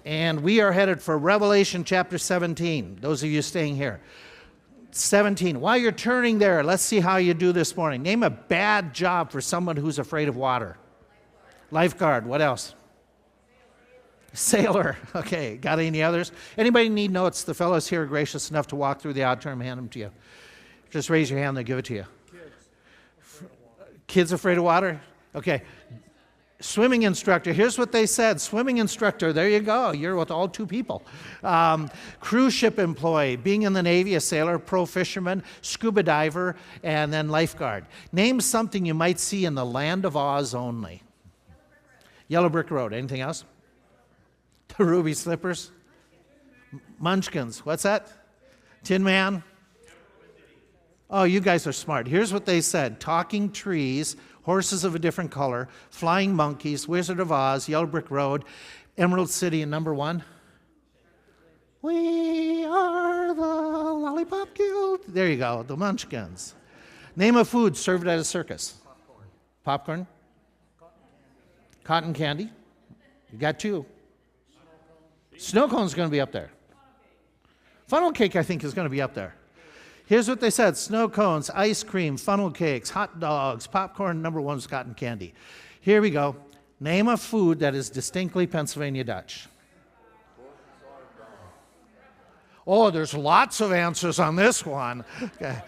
And we are headed for Revelation chapter 17, those of you staying here. 17. While you're turning there, let's see how you do this morning. Name a bad job for someone who's afraid of water. Lifeguard. What else? Sailor. Okay, got any others? Anybody need notes? The fellows here are gracious enough to walk through the auditorium and hand them to you. Just raise your hand, they'll give it to you. Kids afraid of water? Okay. Swimming instructor. Here's what they said. Swimming instructor. There you go. You're with all two people. Cruise ship employee. Being in the Navy, a sailor, pro fisherman, scuba diver, and then lifeguard. Name something you might see in the land of Oz only. Yellow brick road. Anything else? The ruby slippers. Munchkins. What's that? Tin Man. Oh, you guys are smart. Here's what they said. Talking trees, horses of a different color, flying monkeys, Wizard of Oz, Yellow Brick Road, Emerald City, and number one. We are the Lollipop Guild. There you go, the Munchkins. Name a food served at a circus. Popcorn. Cotton candy. You got two. Snow cone's going to be up there. Funnel cake, I think, is going to be up there. Here's what they said. Snow cones, ice cream, funnel cakes, hot dogs, popcorn, number one is cotton candy. Here we go. Name a food that is distinctly Pennsylvania Dutch. Oh, there's lots of answers on this one. Okay.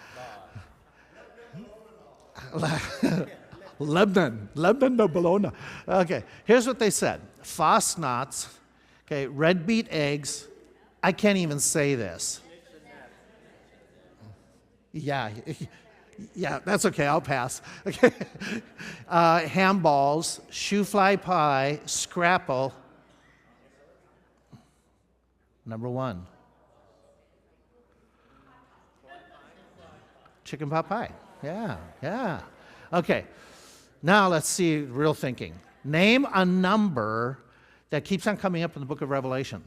Lebanon no Bologna. Okay, here's what they said. Fastnachts, okay, red beet eggs. I can't even say this. Yeah, that's okay. I'll pass. Okay, ham balls, shoe fly pie, scrapple. Number one. Chicken pot pie. Yeah. Okay, now let's see real thinking. Name a number that keeps on coming up in the book of Revelation.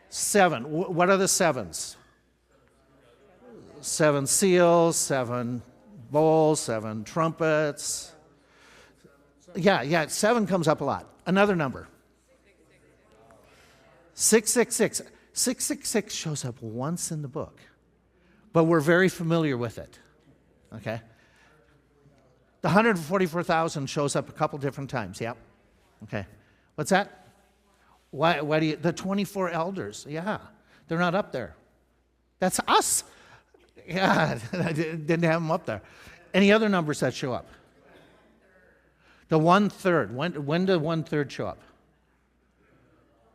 7. What are the sevens? 7 seals, 7 bowls, 7 trumpets. Yeah, 7 comes up a lot. Another number. 666. 666 shows up once in the book, but we're very familiar with it. Okay? The 144,000 shows up a couple different times. Yep. Okay. What's that? Why do you, the 24 elders? Yeah, they're not up there. That's us. Yeah, I didn't have them up there. Any other numbers that show up? The 1/3. When did 1/3 show up?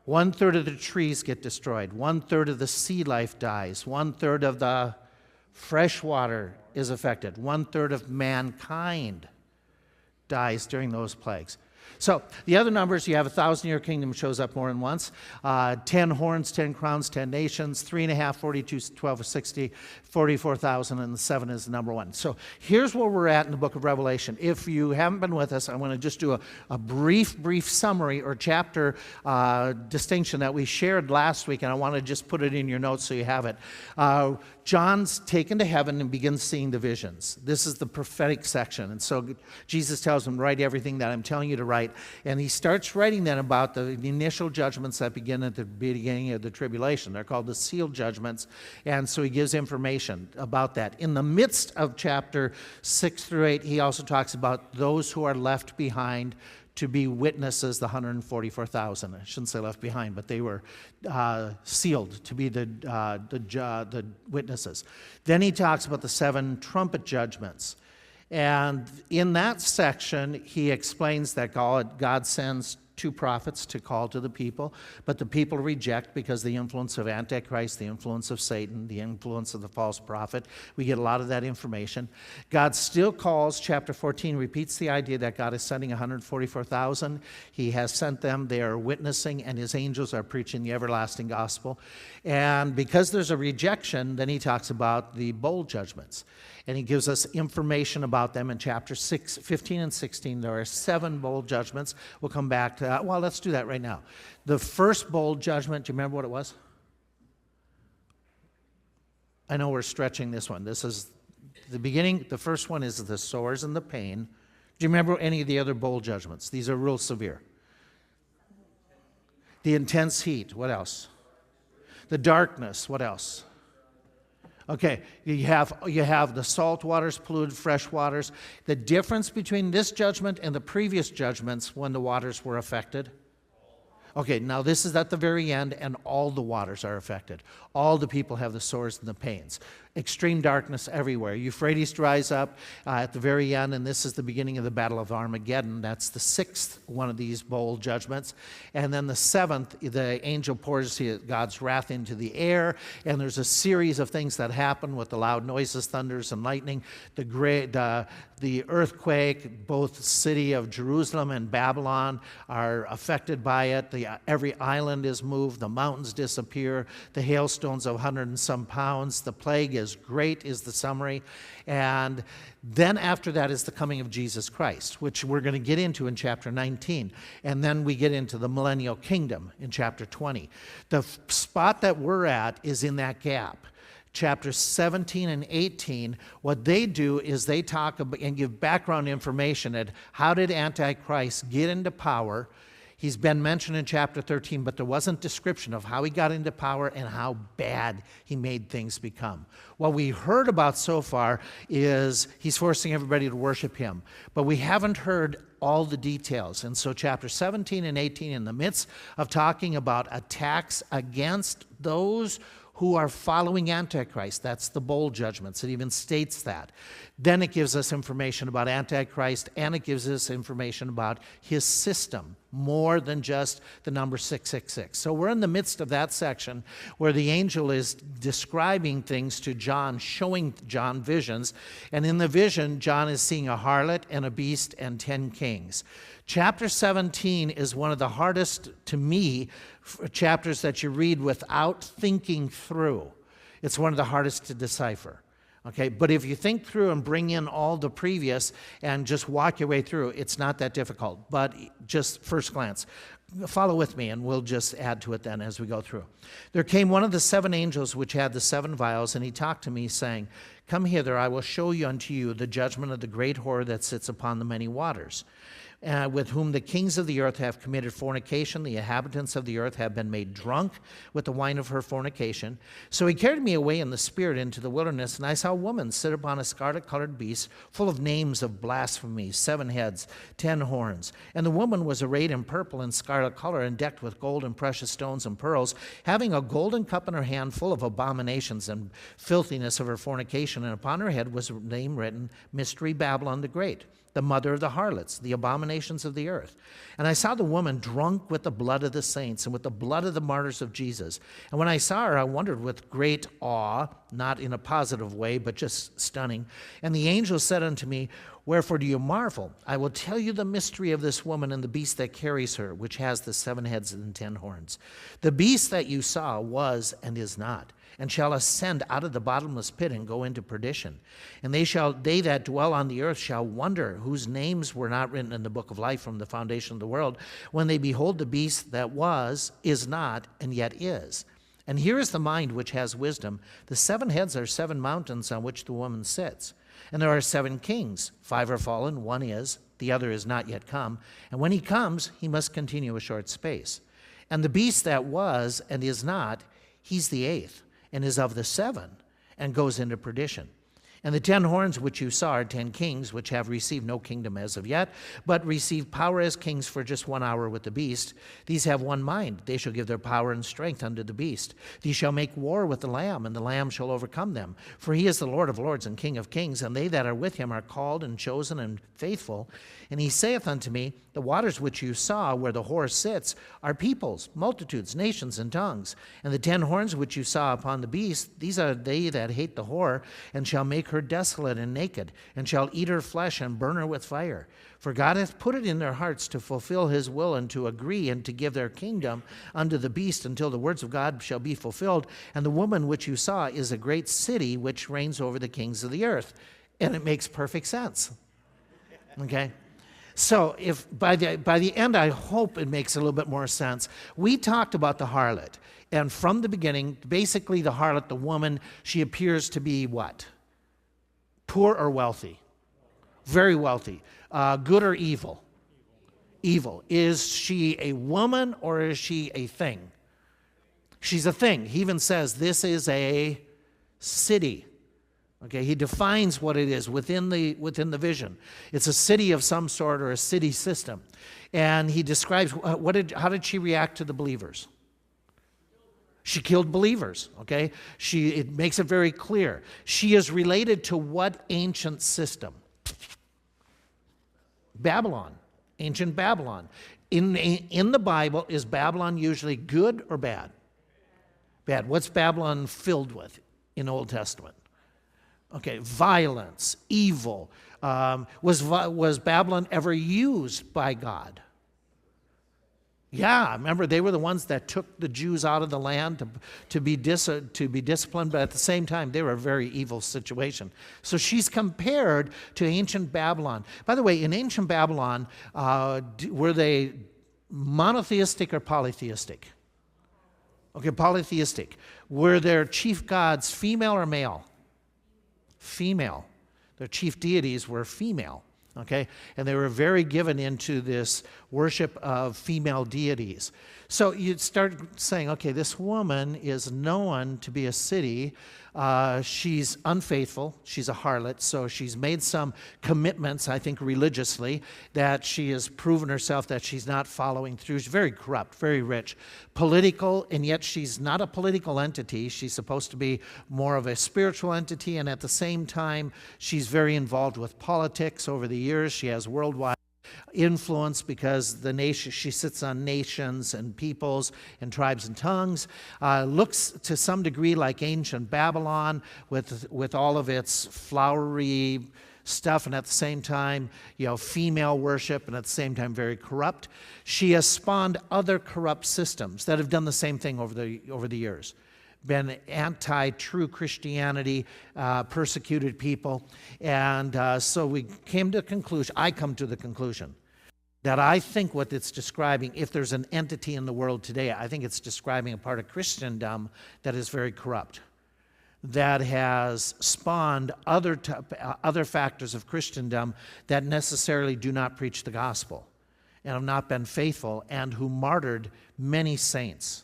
1/3 of the trees get destroyed. 1/3 of the sea life dies. 1/3 of the fresh water is affected. 1/3 of mankind dies during those plagues. So the other numbers, you have 1,000-year kingdom shows up more than once. 10 horns, 10 crowns, 10 nations, 3.5, 42, 12, 60, 44,000, and the 7 is the number one. So here's where we're at in the book of Revelation. If you haven't been with us, I want to just do a brief summary or chapter distinction that we shared last week, and I want to just put it in your notes so you have it. John's taken to heaven and begins seeing the visions. This is the prophetic section. And so Jesus tells him, write everything that I'm telling you to write. And he starts writing then about the initial judgments that begin at the beginning of the tribulation. They're called the sealed judgments. And so he gives information about that. In the midst of chapter 6 through 8, he also talks about those who are left behind to be witnesses, the 144,000. I shouldn't say left behind, but they were sealed to be the witnesses. Then he talks about the 7 trumpet judgments. And in that section, he explains that God sends 2 prophets to call to the people, but the people reject because the influence of Antichrist, the influence of Satan, the influence of the false prophet. We get a lot of that information. God still calls, chapter 14 repeats the idea that God is sending 144,000. He has sent them, they are witnessing, and his angels are preaching the everlasting gospel. And because there's a rejection, then he talks about the bowl judgments. And he gives us information about them in chapter 15 and 16. There are 7 bowl judgments. We'll come back to that. Well, let's do that right now. The first bowl judgment, do you remember what it was? I know we're stretching this one. This is the beginning. The first one is the sores and the pain. Do you remember any of the other bowl judgments? These are real severe. The intense heat. What else? The darkness. What else? Okay, you have the salt waters, polluted fresh waters. The difference between this judgment and the previous judgments when the waters were affected. Okay, now this is at the very end, and all the waters are affected. All the people have the sores and the pains. Extreme darkness everywhere. Euphrates dries up at the very end, and this is the beginning of the Battle of Armageddon. That's the sixth one of these bowl judgments. And then the seventh, the angel pours God's wrath into the air, and there's a series of things that happen with the loud noises, thunders, and lightning. The earthquake, both the city of Jerusalem and Babylon are affected by it. Every island is moved. The mountains disappear. The hailstones of 100 and some pounds. The plague is great, is the summary. And then after that is the coming of Jesus Christ, which we're going to get into in chapter 19. And then we get into the millennial kingdom in chapter 20. The spot that we're at is in that gap. Chapters 17 and 18, what they do is they talk about and give background information at how did Antichrist get into power. He's been mentioned in chapter 13, but there wasn't description of how he got into power and how bad he made things become. What we heard about so far is he's forcing everybody to worship him, but we haven't heard all the details. And so chapter 17 and 18, in the midst of talking about attacks against those who are following Antichrist. That's the bowl judgments. It even states that. Then it gives us information about Antichrist, and it gives us information about his system, more than just the number 666. So we're in the midst of that section where the angel is describing things to John, showing John visions. And in the vision, John is seeing a harlot and a beast and 10 kings. Chapter 17 is one of the hardest, to me, chapters that you read without thinking through. It's one of the hardest to decipher. Okay, but if you think through and bring in all the previous and just walk your way through, it's not that difficult. But just first glance, follow with me and we'll just add to it then as we go through. There came one of the 7 angels which had the 7 vials, and he talked to me, saying, "Come hither, I will show you unto you the judgment of the great whore that sits upon the many waters. With whom the kings of the earth have committed fornication. The inhabitants of the earth have been made drunk with the wine of her fornication." So he carried me away in the spirit into the wilderness, and I saw a woman sit upon a scarlet-colored beast, full of names of blasphemy, 7 heads, 10 horns. And the woman was arrayed in purple and scarlet color, and decked with gold and precious stones and pearls, having a golden cup in her hand, full of abominations and filthiness of her fornication. And upon her head was a name written, Mystery Babylon the Great, the mother of the harlots, the abominations of the earth. And I saw the woman drunk with the blood of the saints and with the blood of the martyrs of Jesus. And when I saw her, I wondered with great awe, not in a positive way, but just stunning. And the angel said unto me, "Wherefore do you marvel? I will tell you the mystery of this woman and the beast that carries her, which has the 7 heads and 10 horns. The beast that you saw was and is not, and shall ascend out of the bottomless pit and go into perdition. And they that dwell on the earth shall wonder, whose names were not written in the book of life from the foundation of the world, when they behold the beast that was, is not, and yet is. And here is the mind which has wisdom. The 7 heads are 7 mountains on which the woman sits. And there are 7 kings. 5 are fallen, 1 is, the other is not yet come. And when he comes, he must continue a short space. And the beast that was and is not, he's the 8th, and is of the 7, and goes into perdition. And the 10 horns which you saw are 10 kings, which have received no kingdom as of yet, but receive power as kings for just 1 hour with the beast. These have one mind. They shall give their power and strength unto the beast. These shall make war with the Lamb, and the Lamb shall overcome them. For he is the Lord of lords and King of kings, and they that are with him are called and chosen and faithful. And he saith unto me, the waters which you saw where the whore sits are peoples, multitudes, nations, and tongues. And the 10 horns which you saw upon the beast, these are they that hate the whore, and shall make her desolate and naked, and shall eat her flesh and burn her with fire. For God hath put it in their hearts to fulfill his will, and to agree, and to give their kingdom unto the beast, until the words of God shall be fulfilled. And the woman which you saw is a great city which reigns over the kings of the earth. And it makes perfect sense. Okay? So if by the end, I hope it makes a little bit more sense. We talked about the harlot. And from the beginning, basically the harlot, the woman, she appears to be what? Poor or wealthy? Very wealthy. Good or evil? evil. Is she a woman or is she a thing? She's a thing. He even says this is a city. Okay, he defines what it is within the vision. It's a city of some sort or a city system. And he describes how did she react to the believers? She killed believers, okay? It makes it very clear. She is related to what ancient system? Babylon, ancient Babylon. In the Bible, is Babylon usually good or bad? Bad. What's Babylon filled with in Old Testament? Okay, violence, evil. Was Babylon ever used by God? Yeah, remember they were the ones that took the Jews out of the land to be disciplined, but at the same time they were a very evil situation. So she's compared to ancient Babylon. By the way, in ancient Babylon, were they monotheistic or polytheistic? Okay, polytheistic. Were their chief gods female or male? Female. Their chief deities were female. Okay, and they were very given into this worship of female deities. So you'd start saying, okay, this woman is known to be a city. She's unfaithful. She's a harlot. So she's made some commitments, I think, religiously, that she has proven herself that she's not following through. She's very corrupt, very rich, political, and yet she's not a political entity. She's supposed to be more of a spiritual entity, and at the same time, she's very involved with politics over the years. She has worldwide influence because she sits on nations and peoples and tribes and tongues. Looks to some degree like ancient Babylon with all of its flowery stuff, and at the same time, female worship, and at the same time very corrupt. She has spawned other corrupt systems that have done the same thing over the years. Been anti-true Christianity, persecuted people. And so I come to the conclusion that I think what it's describing, if there's an entity in the world today, I think it's describing a part of Christendom that is very corrupt, that has spawned other factors of Christendom that necessarily do not preach the gospel and have not been faithful and who martyred many saints.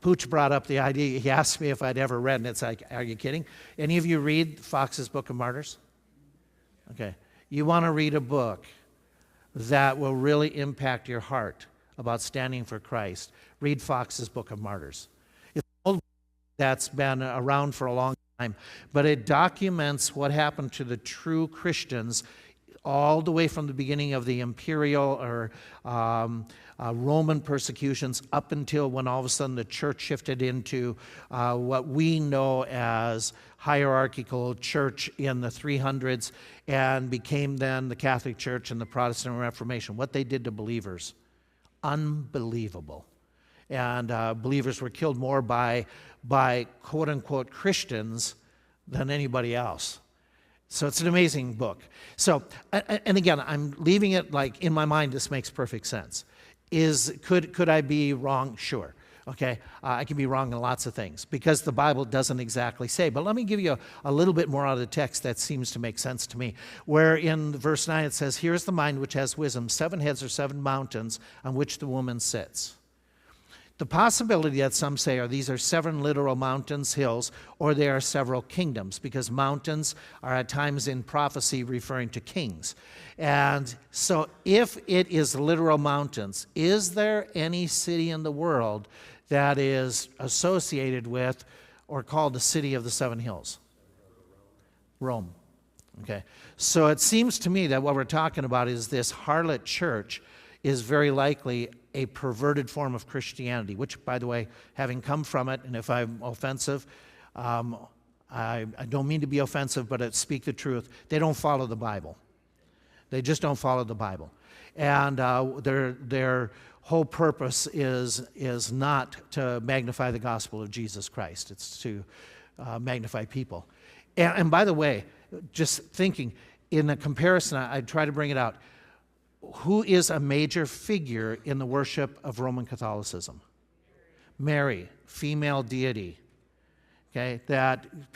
Pooch brought up the idea, he asked me if I'd ever read, and it's like, are you kidding? Any of you read Fox's Book of Martyrs? Okay. You want to read a book that will really impact your heart about standing for Christ, read Fox's Book of Martyrs. It's an old book that's been around for a long time, but it documents what happened to the true Christians all the way from the beginning of the imperial or Roman persecutions up until when all of a sudden the church shifted into what we know as hierarchical church in the 300s and became then the Catholic Church and the Protestant Reformation. What they did to believers, unbelievable. And believers were killed more by quote-unquote Christians than anybody else. So it's an amazing book. So, and again, I'm leaving it like in my mind, this makes perfect sense. Could I be wrong? Sure. Okay, I can be wrong in lots of things because the Bible doesn't exactly say. But let me give you a little bit more out of the text that seems to make sense to me. Where in verse 9 it says, "Here's the mind which has wisdom. 7 heads are 7 mountains on which the woman sits." The possibility that some say these are 7 literal mountains, hills, or they are several kingdoms, because mountains are at times in prophecy referring to kings. And so if it is literal mountains, is there any city in the world that is associated with or called the city of the 7 hills? Rome. Okay. So it seems to me that what we're talking about is this harlot church is very likely a perverted form of Christianity, which, by the way, having come from it, and if I'm offensive, I don't mean to be offensive, but I speak the truth. They don't follow the Bible. They just don't follow the Bible. And their whole purpose is not to magnify the gospel of Jesus Christ. It's to magnify people. And by the way, just thinking, in a comparison, I try to bring it out. Who is a major figure in the worship of Roman Catholicism? Mary, female deity. Okay,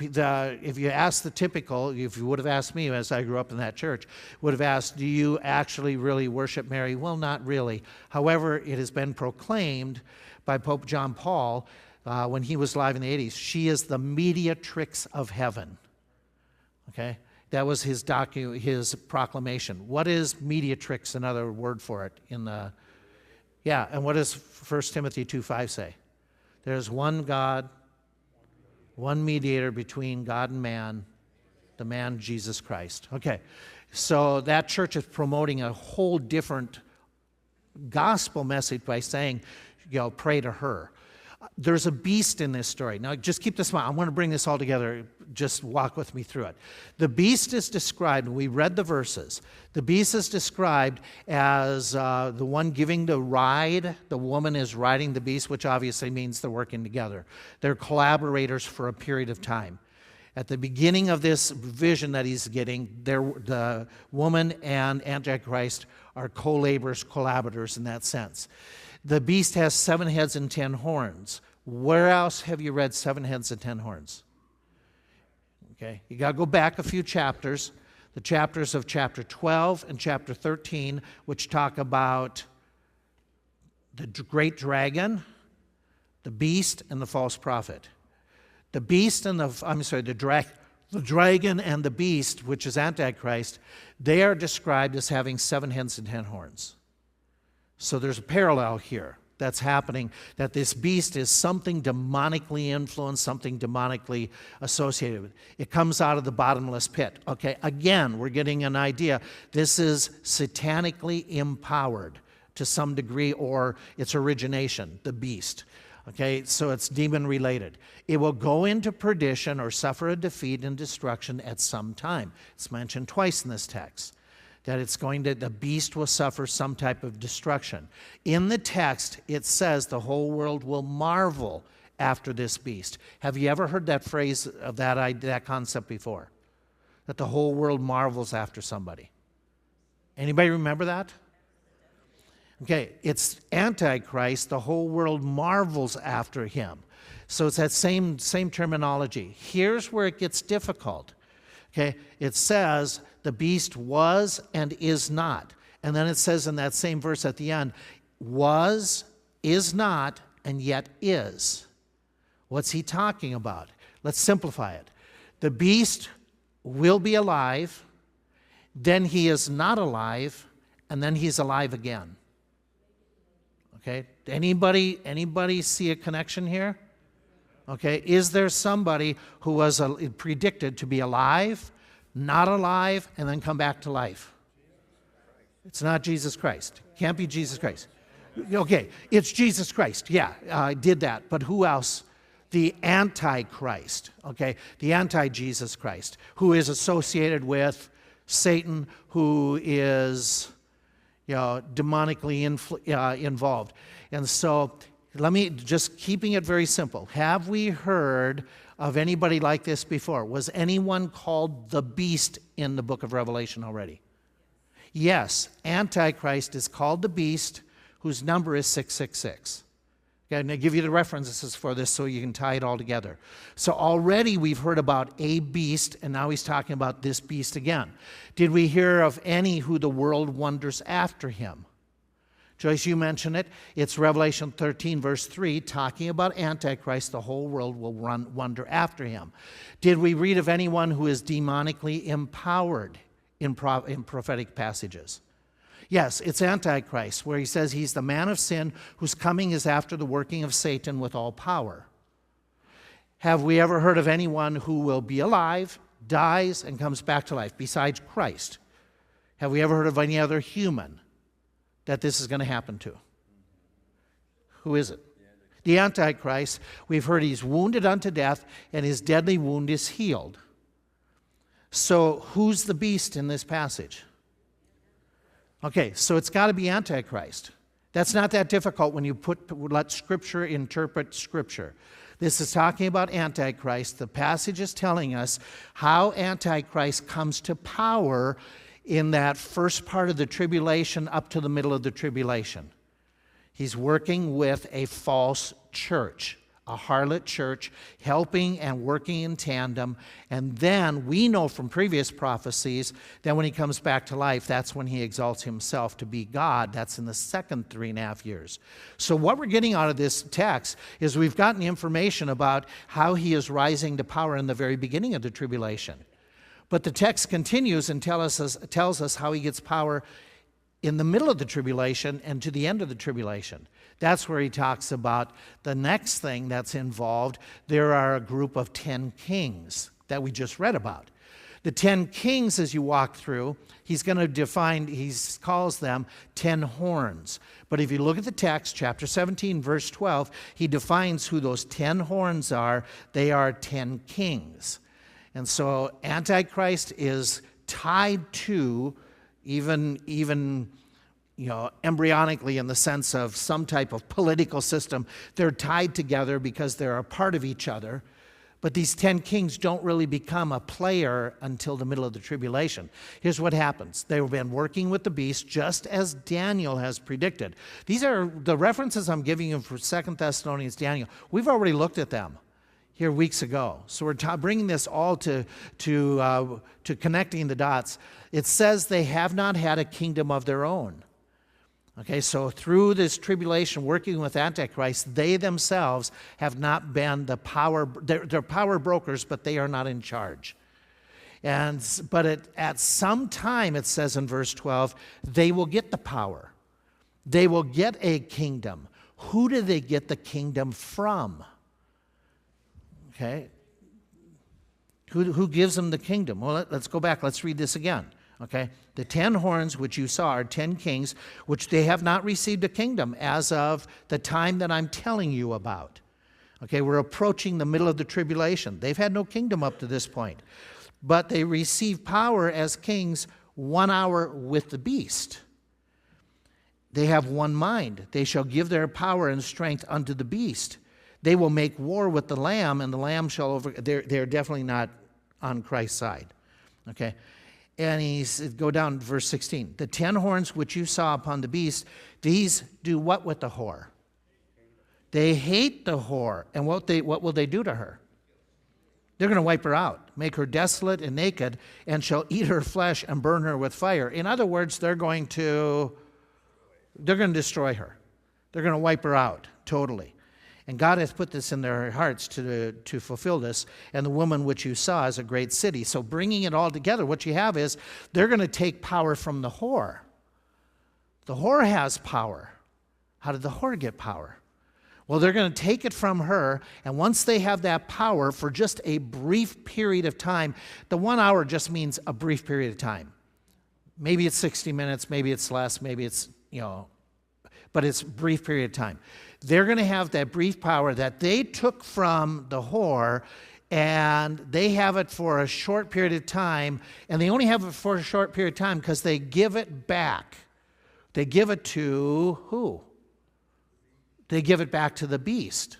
if you ask the typical, if you would have asked me as I grew up in that church, would have asked, do you actually really worship Mary? Well, not really. However, it has been proclaimed by Pope John Paul when he was alive in the 80s, she is the mediatrix of heaven. Okay, that was his proclamation. What is mediatrix, another word for it? And what does 1 Timothy 2:5 say? There's one God, one mediator between God and man, the man Jesus Christ. Okay, so that church is promoting a whole different gospel message by saying, pray to her. There's a beast in this story. Now, just keep this in mind. I want to bring this all together. Just walk with me through it. The beast is described, and we read the verses. The beast is described as the one giving the ride. The woman is riding the beast, which obviously means they're working together. They're collaborators for a period of time. At the beginning of this vision that he's getting, the woman and Antichrist are co-laborers, collaborators in that sense. The beast has 7 heads and 10 horns. Where else have you read 7 heads and 10 horns? Okay, you got to go back a few chapters. The chapters of chapter 12 and chapter 13, which talk about the great dragon, the beast, and the false prophet. The beast and the dragon and the beast, which is Antichrist, they are described as having 7 heads and 10 horns. So there's a parallel here that's happening, that this beast is something demonically influenced, something demonically associated with. It comes out of the bottomless pit. Okay, again, we're getting an idea. This is satanically empowered to some degree, or its origination, the beast. Okay, so it's demon-related. It will go into perdition or suffer a defeat and destruction at some time. It's mentioned twice in this text, that the beast will suffer some type of destruction. In the text, it says the whole world will marvel after this beast. Have you ever heard that phrase, of that concept before? That the whole world marvels after somebody. Anybody remember that? Okay, it's Antichrist, the whole world marvels after him. So it's that same terminology. Here's where it gets difficult. Okay, it says the beast was and is not. And then it says in that same verse at the end, was, is not, and yet is. What's he talking about? Let's simplify it. The beast will be alive, then he is not alive, and then he's alive again. Okay, anybody see a connection here? Okay, is there somebody who was predicted to be alive, not alive, and then come back to life? It's not Jesus Christ. Can't be Jesus Christ. Okay, it's Jesus Christ. Yeah, I did that. But who else? The Antichrist. Okay, the anti-Jesus Christ, who is associated with Satan, who is, demonically involved. And so, let me just keeping it very simple. Have we heard of anybody like this before? Was anyone called the beast in the book of Revelation already? Yes, Antichrist is called the beast, whose number is 666. Okay, and I give you the references for this so you can tie it all together. So already we've heard about a beast, and now he's talking about this beast again. Did we hear of any who the world wonders after him? Joyce, you mentioned it. It's Revelation 13, verse 3, talking about Antichrist. The whole world will wonder after him. Did we read of anyone who is demonically empowered in prophetic passages? Yes, it's Antichrist, where he says he's the man of sin whose coming is after the working of Satan with all power. Have we ever heard of anyone who will be alive, dies, and comes back to life besides Christ? Have we ever heard of any other human that this is going to happen to? Who is it? The Antichrist. We've heard he's wounded unto death, and his deadly wound is healed. So who's the beast in this passage? Okay, so it's got to be Antichrist. That's not that difficult when you let Scripture interpret Scripture. This is talking about Antichrist. The passage is telling us how Antichrist comes to power in that first part of the tribulation up to the middle of the tribulation. He's working with a false church, a harlot church, helping and working in tandem. And then we know from previous prophecies that when he comes back to life, that's when he exalts himself to be God. That's in the second 3.5 years. So what we're getting out of this text is we've gotten information about how he is rising to power in the very beginning of the tribulation. But the text continues and tells us how he gets power in the middle of the tribulation and to the end of the tribulation. That's where he talks about the next thing that's involved. There are a group of 10 kings that we just read about. The 10 kings, as you walk through, he's going to define, he calls them 10 horns. But if you look at the text, chapter 17, verse 12, he defines who those 10 horns are. They are 10 kings. And so Antichrist is tied to, even embryonically in the sense of some type of political system, they're tied together because they're a part of each other. But these 10 kings don't really become a player until the middle of the tribulation. Here's what happens. They've been working with the beast just as Daniel has predicted. These are the references I'm giving you for 2 Thessalonians, Daniel. We've already looked at them here weeks ago. So we're bringing this all to connecting the dots. It says they have not had a kingdom of their own. Okay, so through this tribulation, working with Antichrist, they themselves have not been the power, they're power brokers, but they are not in charge. But at some time, it says in verse 12, they will get the power. They will get a kingdom. Who do they get the kingdom from? Okay, who gives them the kingdom? Well, let's go back. Let's read this again. Okay, the 10 horns which you saw are 10 kings, which they have not received a kingdom as of the time that I'm telling you about. Okay, we're approaching the middle of the tribulation. They've had no kingdom up to this point. But they receive power as kings 1 hour with the beast. They have one mind. They shall give their power and strength unto the beast. They will make war with the Lamb, and the Lamb shall they're definitely not on Christ's side. Okay? And go down to verse 16. The 10 horns which you saw upon the beast, these do what with the whore? They hate the whore. And what will they do to her? They're going to wipe her out, make her desolate and naked, and shall eat her flesh and burn her with fire. In other words, they're going to destroy her. They're going to wipe her out totally. And God has put this in their hearts to fulfill this. And the woman which you saw is a great city. So bringing it all together, what you have is they're going to take power from the whore. The whore has power. How did the whore get power? Well, they're going to take it from her. And once they have that power for just a brief period of time, the 1 hour just means a brief period of time. Maybe it's 60 minutes, maybe it's less, maybe it's, but it's a brief period of time. They're going to have that brief power that they took from the whore, and they have it for a short period of time, and they only have it for a short period of time because they give it back. They give it to who? They give it back to the beast.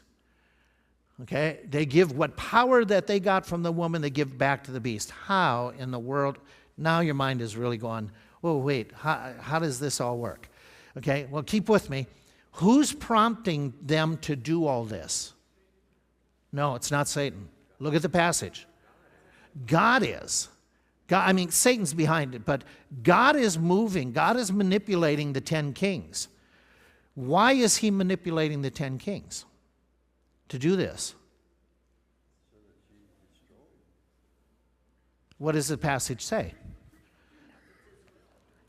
Okay? They give what power that they got from the woman, they give back to the beast. How in the world? Now your mind is really going, oh, wait, how does this all work? Okay, well, keep with me. Who's prompting them to do all this? No, it's not Satan. Look at the passage. God is. Satan's behind it, but God is moving. God is manipulating the 10 kings. Why is he manipulating the 10 kings to do this? What does the passage say?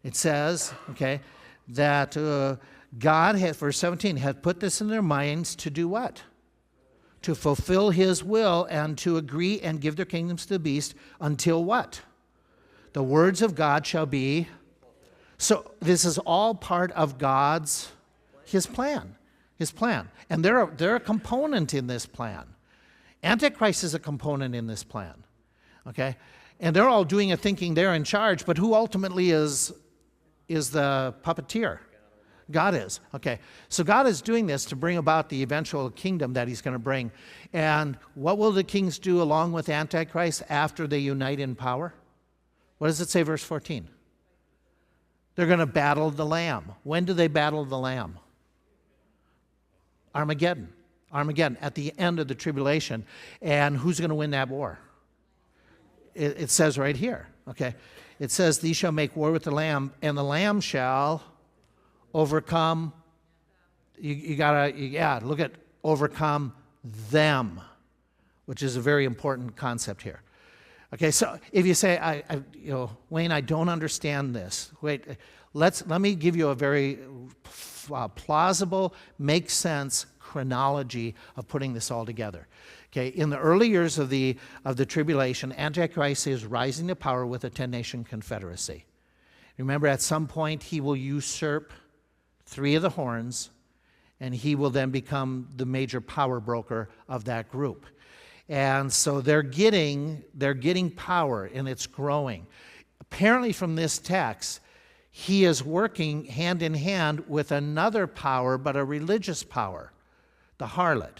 It says, okay, that God, verse 17, had put this in their minds to do what? To fulfill his will and to agree and give their kingdoms to the beast until what? The words of God shall be. So this is all part of his plan. And they're a component in this plan. Antichrist is a component in this plan. Okay? And they're all doing it thinking they're in charge, but who ultimately is the puppeteer? God is. Okay. So God is doing this to bring about the eventual kingdom that he's going to bring. And what will the kings do along with Antichrist after they unite in power? What does it say, verse 14? They're going to battle the Lamb. When do they battle the Lamb? Armageddon. Armageddon, at the end of the tribulation. And who's going to win that war? It says right here, okay? It says, these shall make war with the Lamb, and the Lamb shall overcome. You gotta, look at overcome them, which is a very important concept here. Okay, so if you say, Wayne, I don't understand this. Wait, let me give you a very plausible, makes sense chronology of putting this all together. Okay, in the early years of the tribulation, Antichrist is rising to power with a 10-nation confederacy. Remember, at some point, he will usurp 3 of the horns, and he will then become the major power broker of that group. And so they're getting power, and it's growing. Apparently, from this text, he is working hand in hand with another power, but a religious power, the harlot.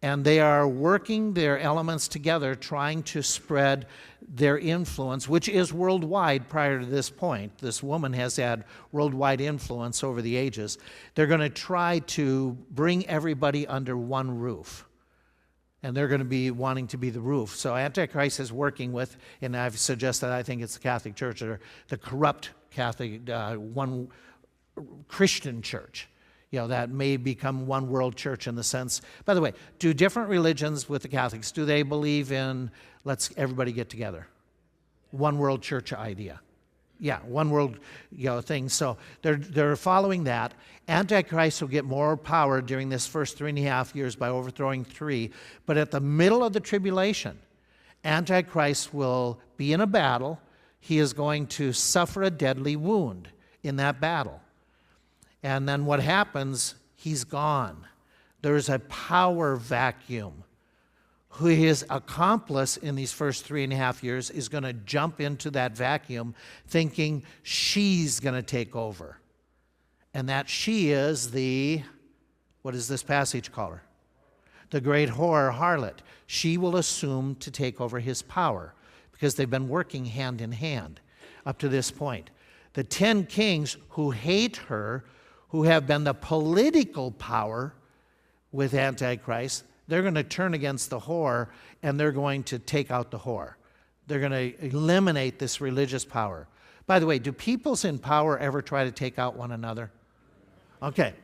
And they are working their elements together, trying to spread their influence, which is worldwide prior to this point. This woman has had worldwide influence over the ages. They're going to try to bring everybody under one roof. And they're going to be wanting to be the roof. So Antichrist is working with, and I've suggested I think it's the Catholic Church, or the corrupt Catholic, one Christian church. That may become one world church in the sense. By the way, do different religions with the Catholics, do they believe in let's everybody get together? One world church idea. Yeah, one world thing. So they're following that. Antichrist will get more power during this first 3.5 years by overthrowing 3. But at the middle of the tribulation, Antichrist will be in a battle. He is going to suffer a deadly wound in that battle. And then what happens, he's gone. There's a power vacuum. Who his accomplice in these first 3.5 years is going to jump into that vacuum thinking she's going to take over. And that she is what does this passage call her? The great whore, harlot. She will assume to take over his power because they've been working hand in hand up to this point. The 10 kings who hate her, who have been the political power with Antichrist, they're going to turn against the whore, and they're going to take out the whore. They're going to eliminate this religious power. By the way, do peoples in power ever try to take out one another? Okay.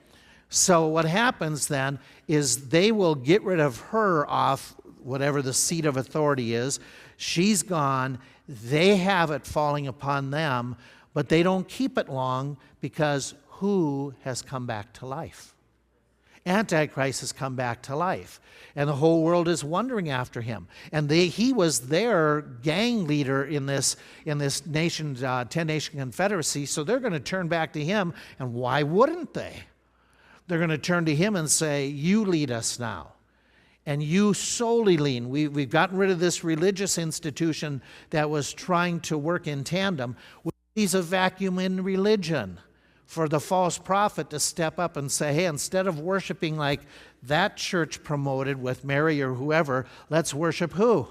So what happens then is they will get rid of her off whatever the seat of authority is. She's gone. They have it falling upon them, but they don't keep it long because who has come back to life? Antichrist has come back to life, and the whole world is wondering after him. And he was their gang leader in this nation, 10-nation confederacy, so they're going to turn back to him, and why wouldn't they? They're going to turn to him and say, you lead us now, and you solely lead. We've gotten rid of this religious institution that was trying to work in tandem. He's a vacuum in religion for the false prophet to step up and say, hey, instead of worshiping like that church promoted with Mary or whoever, let's worship who?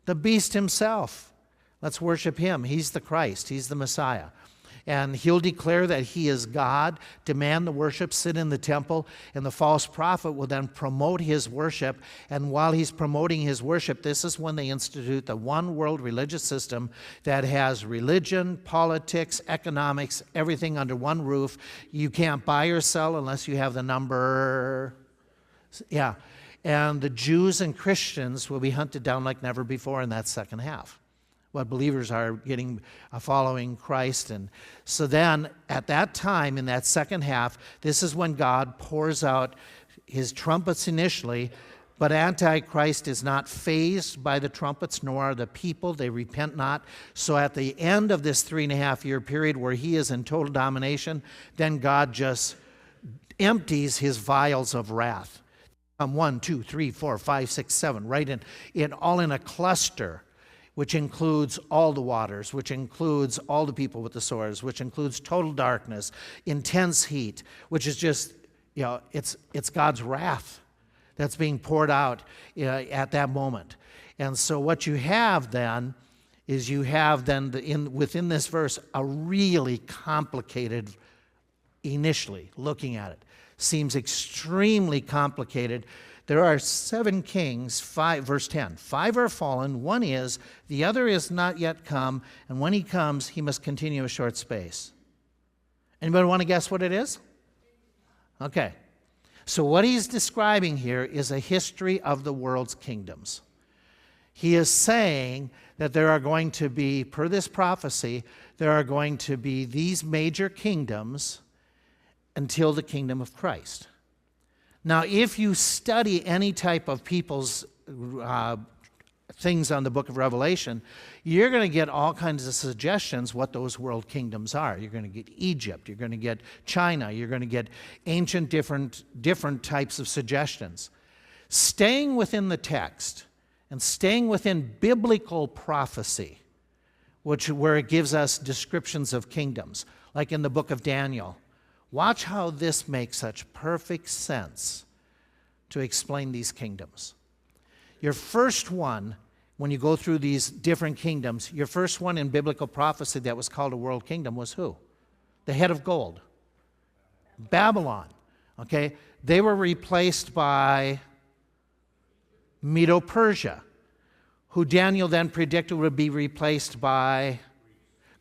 The beast himself. Let's worship him. He's the Christ. He's the Messiah. And he'll declare that he is God, demand the worship, sit in the temple, and the false prophet will then promote his worship. And while he's promoting his worship, this is when they institute the one world religious system that has religion, politics, economics, everything under one roof. You can't buy or sell unless you have the number. Yeah. And the Jews and Christians will be hunted down like never before in that second half. What believers are getting, following Christ. And so then at that time, in that second half, this is when God pours out his trumpets initially, but Antichrist is not fazed by the trumpets, nor are the people. They repent not. So at the end of this 3.5 year period where he is in total domination, then God just empties his vials of wrath. 1, 2, 3, 4, 5, 6, 7, right in all in a cluster, which includes all the waters, which includes all the people with the swords, which includes total darkness, intense heat, which is just, it's God's wrath that's being poured out at that moment. And so what you have then is within this verse a really complicated, initially looking at it, seems extremely complicated. There are 7 kings, verse 10. 5 are fallen, one is, the other is not yet come, and when he comes, he must continue a short space. Anybody want to guess what it is? Okay. So what he's describing here is a history of the world's kingdoms. He is saying that there are going to be, per this prophecy, there are going to be these major kingdoms until the kingdom of Christ. Now, if you study any type of people's things on the book of Revelation, you're going to get all kinds of suggestions what those world kingdoms are. You're going to get Egypt, you're going to get China, you're going to get ancient different types of suggestions. Staying within the text and staying within biblical prophecy, where it gives us descriptions of kingdoms, like in the book of Daniel. Watch how this makes such perfect sense to explain these kingdoms. Your first one, when you go through these different kingdoms, your first one in biblical prophecy that was called a world kingdom was who? The head of gold. Babylon. Okay? They were replaced by Medo-Persia, who Daniel then predicted would be replaced by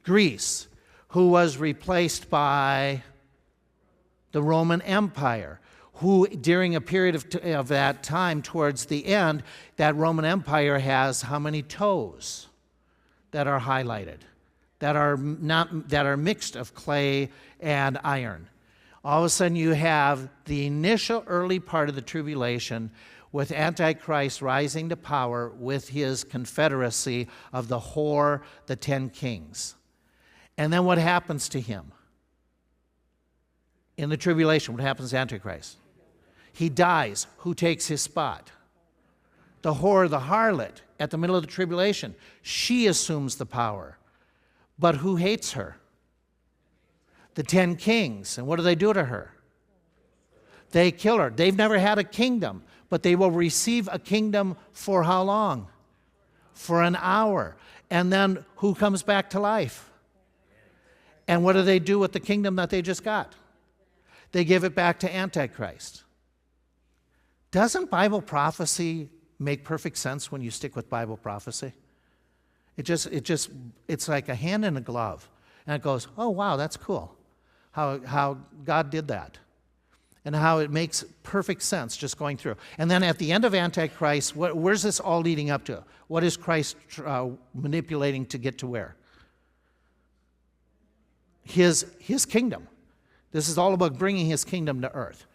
Greece, who was replaced by the Roman Empire, who during a period of that time towards the end, that Roman Empire has how many toes that are highlighted, that are mixed of clay and iron. All of a sudden you have the initial early part of the tribulation with Antichrist rising to power with his confederacy of the whore, the 10 kings. And then what happens to him? In the tribulation, what happens to Antichrist? He dies. Who takes his spot? The whore, the harlot, at the middle of the tribulation. She assumes the power. But who hates her? The 10 kings. And what do they do to her? They kill her. They've never had a kingdom, but they will receive a kingdom for how long? For an hour. And then who comes back to life? And what do they do with the kingdom that they just got? They give it back to Antichrist. Doesn't Bible prophecy make perfect sense when you stick with Bible prophecy? It's like a hand in a glove. And it goes, oh, wow, that's cool. How God did that. And how it makes perfect sense just going through. And then at the end of Antichrist, where's this all leading up to? What is Christ manipulating to get to where? His kingdom. This is all about bringing his kingdom to earth.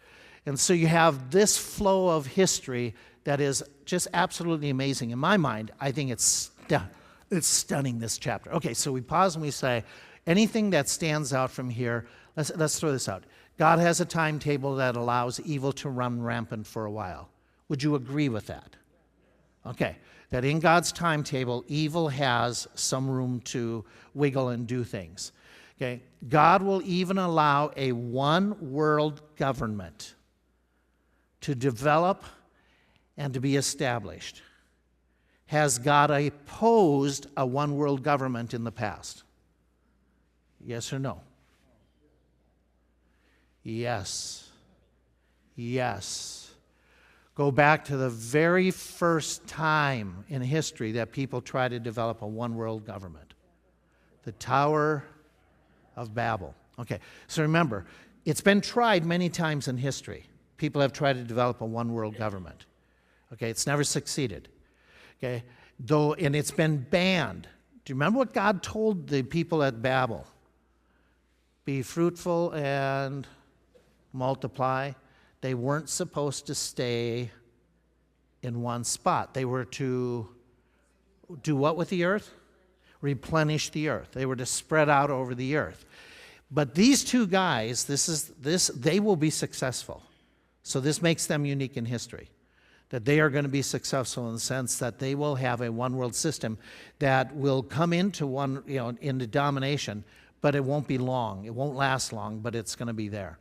And so you have this flow of history that is just absolutely amazing. In my mind, I think it's stunning, this chapter. Okay, so we pause and we say, anything that stands out from here, let's throw this out. God has a timetable that allows evil to run rampant for a while. Would you agree with that? Okay, that in God's timetable, evil has some room to wiggle and do things. Okay, God will even allow a one-world government to develop and to be established. Has God opposed a one-world government in the past? Yes or no? Yes. Yes. Go back to the very first time in history that people tried to develop a one-world government. The Tower of Babel. Okay, so remember, it's been tried many times in history. People have tried to develop a one-world government. Okay, it's never succeeded. Okay, and it's been banned. Do you remember what God told the people at Babel? Be fruitful and multiply. They weren't supposed to stay in one spot. They were to do what with the earth? Replenish the earth. They were to spread out over the earth. But these two guys, they will be successful. So this makes them unique in history. That they are going to be successful in the sense that they will have a one-world system that will come into into domination, but it won't be long. It won't last long, but it's going to be there,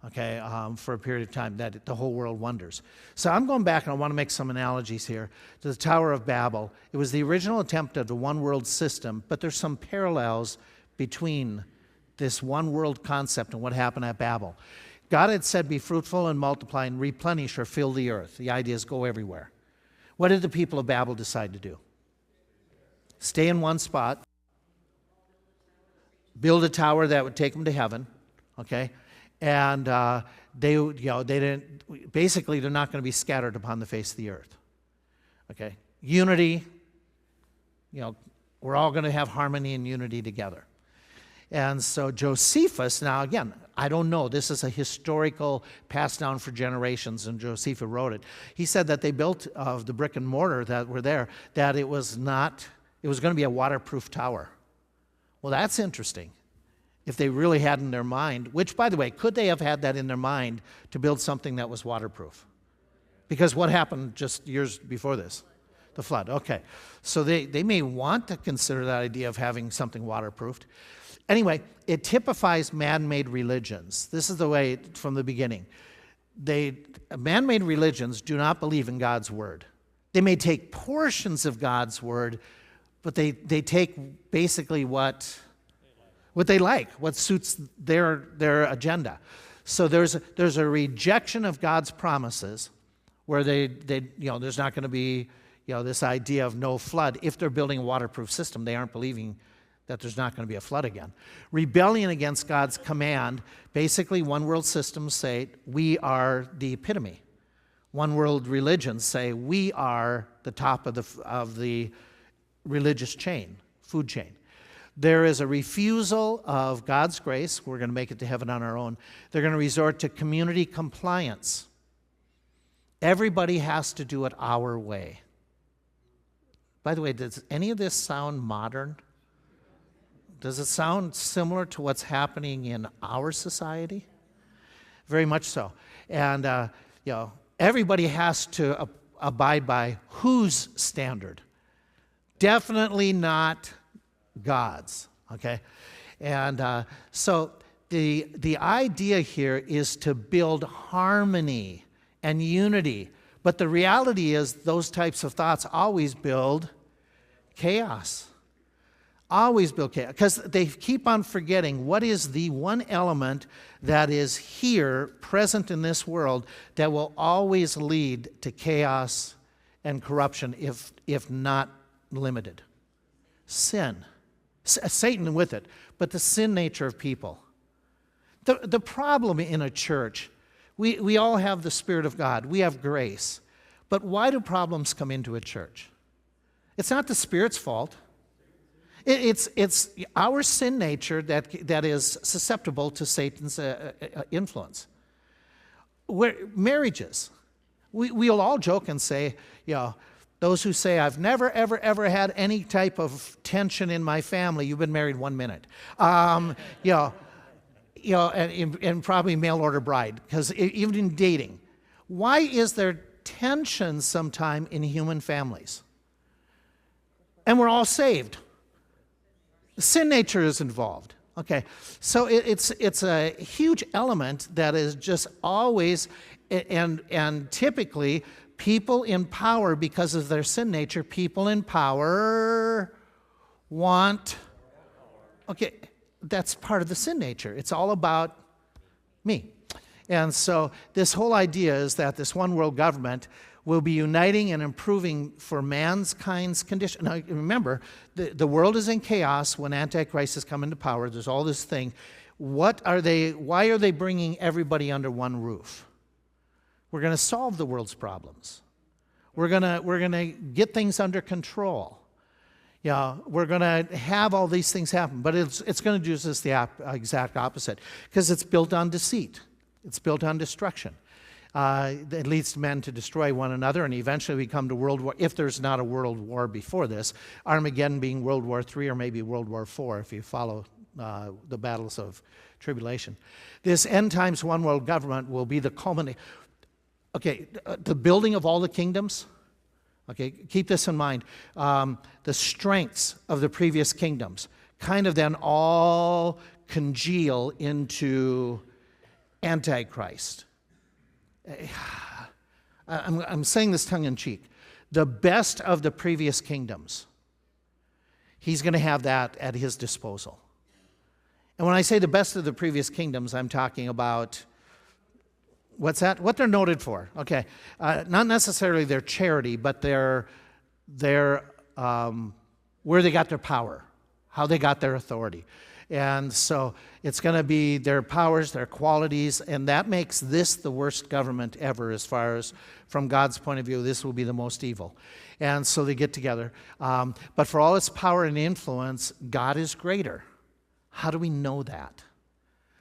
okay, for a period of time that the whole world wonders. So I'm going back, and I want to make some analogies here to the Tower of Babel. It was the original attempt at a one-world system, but there's some parallels between this one-world concept and what happened at Babel. God had said, be fruitful and multiply and replenish or fill the earth. The idea is go everywhere. What did the people of Babel decide to do? Stay in one spot, build a tower that would take them to heaven, okay? And they didn't, basically they're not going to be scattered upon the face of the earth, okay? Unity, we're all going to have harmony and unity together. And so Josephus, now again, I don't know, this is a historical passed down for generations, and Josephus wrote it. He said that they built of the brick and mortar that were there, that it was going to be a waterproof tower. Well, that's interesting. If they really had in their mind, which, by the way, could they have had that in their mind to build something that was waterproof? Because what happened just years before this? The flood, okay. So they may want to consider that idea of having something waterproofed. Anyway, it typifies man-made religions. This is the way from the beginning. Man-made religions do not believe in God's word. They may take portions of God's word, but they take basically what they like, what suits their agenda. So there's a rejection of God's promises, where there's not going to be this idea of no flood. If they're building a waterproof system, they aren't believing that there's not going to be a flood again. Rebellion against God's command, basically one world systems say we are the epitome. One world religions say we are the top of the religious chain, food chain. There is a refusal of God's grace. We're going to make it to heaven on our own. They're going to resort to community compliance. Everybody has to do it our way. By the way, does any of this sound modern? Does it sound similar to what's happening in our society? Very much so. And, everybody has to abide by whose standard? Definitely not God's, okay? And so the idea here is to build harmony and unity. But the reality is those types of thoughts always build chaos. Always build chaos. Because they keep on forgetting what is the one element that is here, present in this world, that will always lead to chaos and corruption if not limited. Sin. Satan with it, but the sin nature of people. The problem in a church, we all have the Spirit of God. We have grace. But why do problems come into a church? It's not the Spirit's fault. It's our sin nature that is susceptible to Satan's influence. Marriages. We'll all joke and say, those who say, I've never, ever, ever had any type of tension in my family, you've been married 1 minute. And probably mail-order bride, because even in dating. Why is there tension sometime in human families? And we're all saved. Sin nature is involved. Okay, so it's a huge element that is just always, and typically, people in power, because of their sin nature, people in power want, okay, that's part of the sin nature. It's all about me. And so this whole idea is that this one world government will be uniting and improving for mankind's condition. Now remember, the world is in chaos when Antichrist has come into power. There's all this thing. Why are they bringing everybody under one roof? We're going to solve the world's problems. We're going to get things under control. We're going to have all these things happen, but it's going to do just the exact opposite, because it's built on deceit. It's built on destruction. It leads men to destroy one another, and eventually we come to world war, if there's not a world war before this, Armageddon being World War III or maybe World War IV, if you follow the battles of tribulation. This end times one world government will be the culmination. Okay, the building of all the kingdoms, okay, keep this in mind. The strengths of the previous kingdoms kind of then all congeal into Antichrist. I'm saying this tongue-in-cheek. The best of the previous kingdoms, he's going to have that at his disposal. And when I say the best of the previous kingdoms, I'm talking about What's that? What they're noted for. Okay. Not necessarily their charity, but their where they got their power, how they got their authority. And so it's going to be their powers, their qualities, and that makes this the worst government ever as far as from God's point of view, this will be the most evil. And so they get together. But for all its power and influence, God is greater. How do we know that?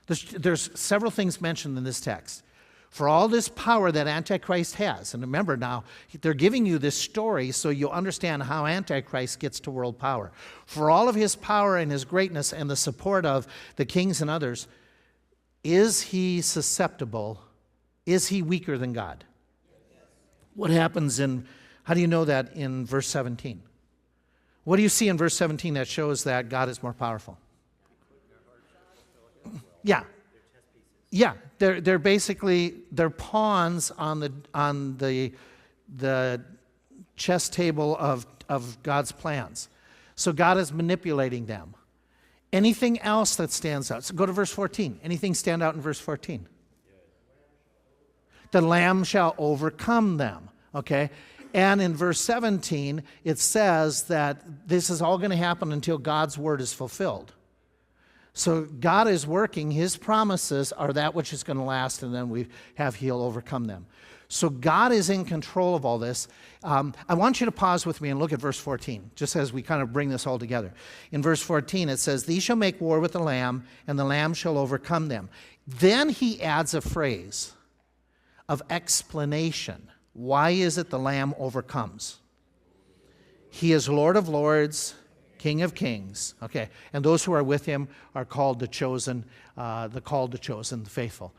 There's several things mentioned in this text. For all this power that Antichrist has, and remember now, they're giving you this story so you'll understand how Antichrist gets to world power. For all of his power and his greatness and the support of the kings and others, is he susceptible? Is he weaker than God? What happens how do you know that in verse 17? What do you see in verse 17 that shows that God is more powerful? Yeah. Yeah, they're basically pawns on the chess table of God's plans. So God is manipulating them. Anything else that stands out? So go to verse 14. Anything stand out in verse 14? The Lamb shall overcome them. Okay? And in verse 17, it says that this is all going to happen until God's word is fulfilled. So God is working. His promises are that which is going to last, and then he'll overcome them. So God is in control of all this. I want you to pause with me and look at verse 14, just as we kind of bring this all together. In verse 14, it says, "These shall make war with the Lamb, and the Lamb shall overcome them." Then he adds a phrase of explanation. Why is it the Lamb overcomes? He is Lord of lords, King of kings. Okay, and those who are with him are called the chosen, the faithful.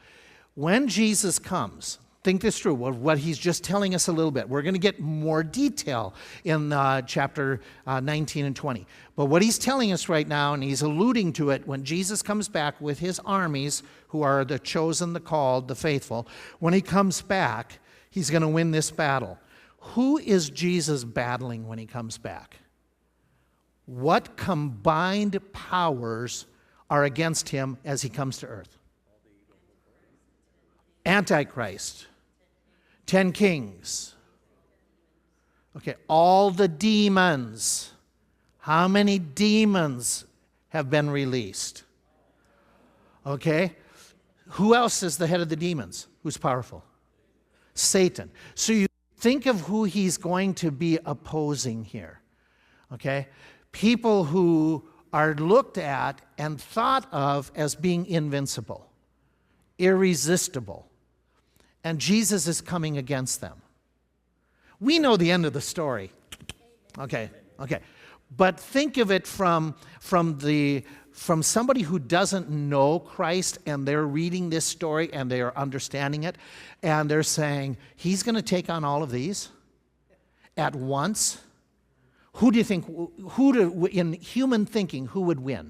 When Jesus comes, think this through, what he's just telling us a little bit. We're going to get more detail in chapter 19 and 20. But what he's telling us right now, and he's alluding to it, when Jesus comes back with his armies, who are the chosen, the called, the faithful, when he comes back, he's going to win this battle. Who is Jesus battling when he comes back? What combined powers are against him as he comes to earth? Antichrist, 10 kings. Okay, all the demons. How many demons have been released? Okay, who else is the head of the demons? Who's powerful? Satan. So you think of who he's going to be opposing here. Okay, people who are looked at and thought of as being invincible, irresistible. And Jesus is coming against them. We know the end of the story. Okay. But think of it from somebody who doesn't know Christ, and they're reading this story and they are understanding it, and they're saying, he's going to take on all of these at once. Who do you think, in human thinking, who would win?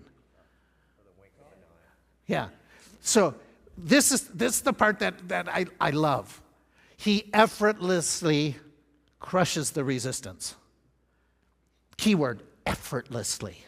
Yeah. So this is the part that I love. He effortlessly crushes the resistance. Keyword, effortlessly.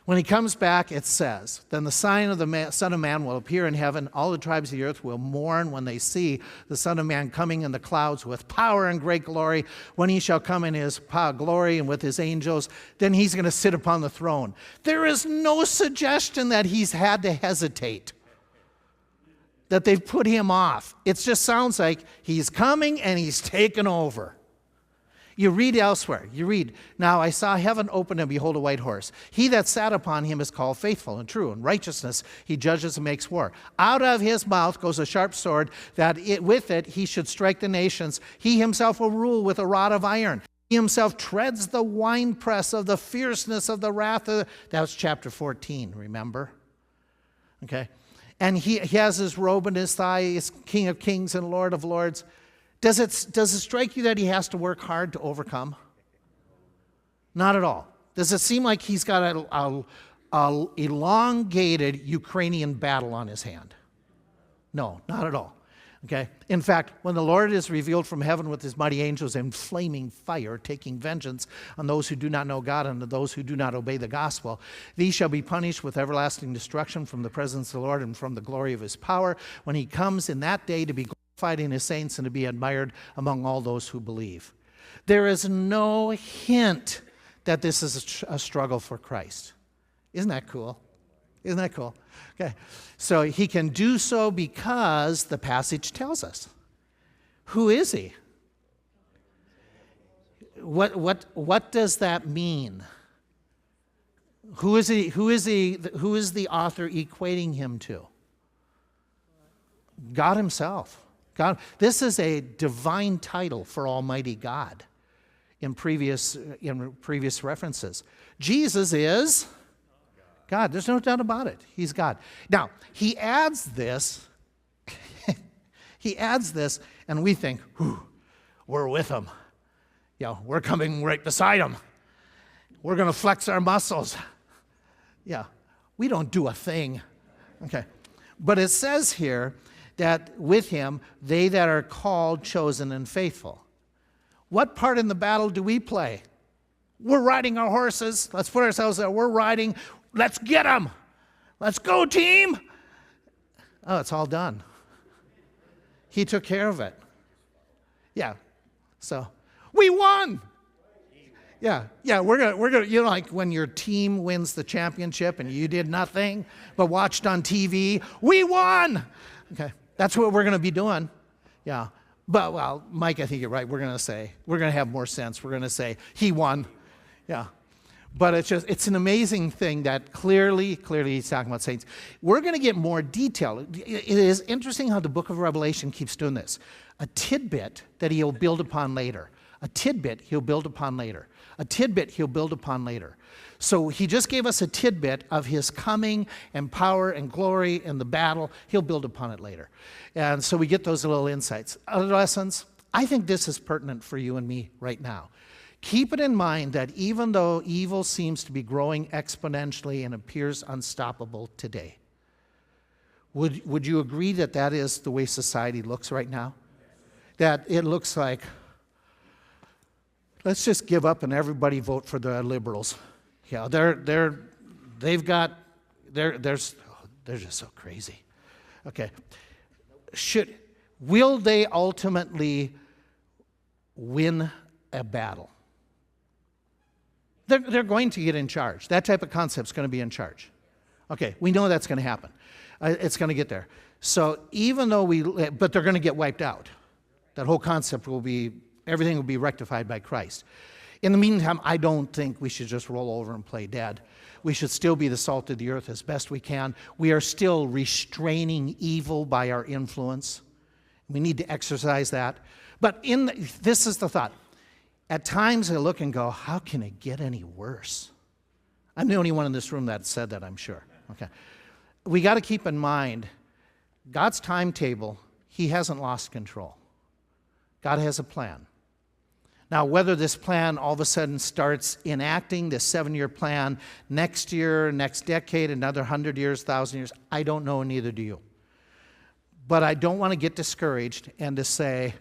When he comes back, it says, "Then the sign of the Son of Man will appear in heaven. All the tribes of the earth will mourn when they see the Son of Man coming in the clouds with power and great glory. When he shall come in his glory and with his angels, then he's going to sit upon the throne." There is no suggestion that he's had to hesitate, that they've put him off. It just sounds like he's coming and he's taken over. You read elsewhere. You read, "Now I saw heaven open and behold a white horse. He that sat upon him is called faithful and true. In righteousness he judges and makes war. Out of his mouth goes a sharp sword, that with it he should strike the nations. He himself will rule with a rod of iron. He himself treads the winepress of the fierceness of the wrath of..." That was chapter 14, remember? Okay. And he has his robe in his thigh. He's King of kings and Lord of lords. Does it strike you that he has to work hard to overcome? Not at all. Does it seem like he's got a elongated Ukrainian battle on his hand? No, not at all. Okay. In fact, when the Lord is revealed from heaven with his mighty angels in flaming fire, taking vengeance on those who do not know God and on those who do not obey the gospel, these shall be punished with everlasting destruction from the presence of the Lord and from the glory of his power, when he comes in that day to be fighting his saints and to be admired among all those who believe. There is no hint that this is a struggle for Christ. Isn't that cool? Isn't that cool? Okay, so he can do so because the passage tells us. Who is he? What does that mean? Who is he? Who is the author equating him to? God himself. God. This is a divine title for Almighty God in previous references. Jesus is God. There's no doubt about it. He's God. Now, he adds this, and we think, we're with him. We're coming right beside him. We're going to flex our muscles. Yeah, we don't do a thing. Okay. But it says here that with him, they that are called, chosen, and faithful. What part in the battle do we play? We're riding our horses. Let's put ourselves there. We're riding. Let's get them. Let's go, team. Oh, it's all done. He took care of it. Yeah. So we won. Yeah, we're gonna, like when your team wins the championship and you did nothing but watched on TV, we won. Okay, that's what we're gonna be doing. Yeah, but well, Mike, I think you're right. We're gonna have more sense. We're gonna say he won. Yeah, but it's an amazing thing that clearly he's talking about saints. We're gonna get more detail. It is interesting how the book of Revelation keeps doing this. A tidbit that he'll build upon later. A tidbit he'll build upon later. A tidbit he'll build upon later. So he just gave us a tidbit of his coming and power and glory and the battle. He'll build upon it later. And so we get those little insights. Adolescents, I think this is pertinent for you and me right now. Keep it in mind that even though evil seems to be growing exponentially and appears unstoppable today, would you agree that that is the way society looks right now? That it looks like, let's just give up and everybody vote for the liberals. Yeah, they're just so crazy. Okay, will they ultimately win a battle? They're going to get in charge. That type of concept is going to be in charge. Okay, we know that's going to happen. It's going to get there. So even though but they're going to get wiped out. That whole concept everything will be rectified by Christ. In the meantime, I don't think we should just roll over and play dead. We should still be the salt of the earth as best we can. We are still restraining evil by our influence. We need to exercise that. But this is the thought. At times I look and go, how can it get any worse? I'm the only one in this room that said that, I'm sure. Okay. We got to keep in mind, God's timetable, he hasn't lost control. God has a plan. Now, whether this plan all of a sudden starts enacting, this 7-year plan, next year, next decade, another 100 years, 1,000 years, I don't know, neither do you. But I don't want to get discouraged and to say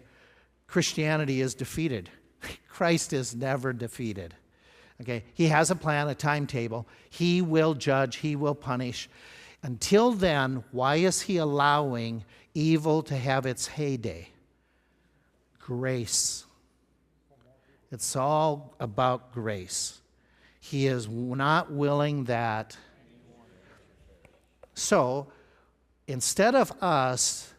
Christianity is defeated. Christ is never defeated. Okay? He has a plan, a timetable. He will judge. He will punish. Until then, why is he allowing evil to have its heyday? Grace. It's all about grace. He is not willing that. So, instead of us,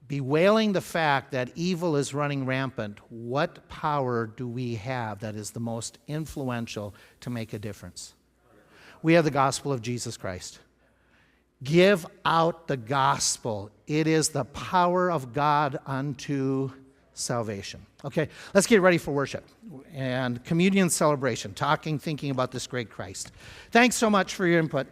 bewailing the fact that evil is running rampant, what power do we have that is the most influential to make a difference? We have the gospel of Jesus Christ. Give out the gospel. It is the power of God unto salvation. Okay, let's get ready for worship and communion celebration, thinking about this great Christ. Thanks so much for your input.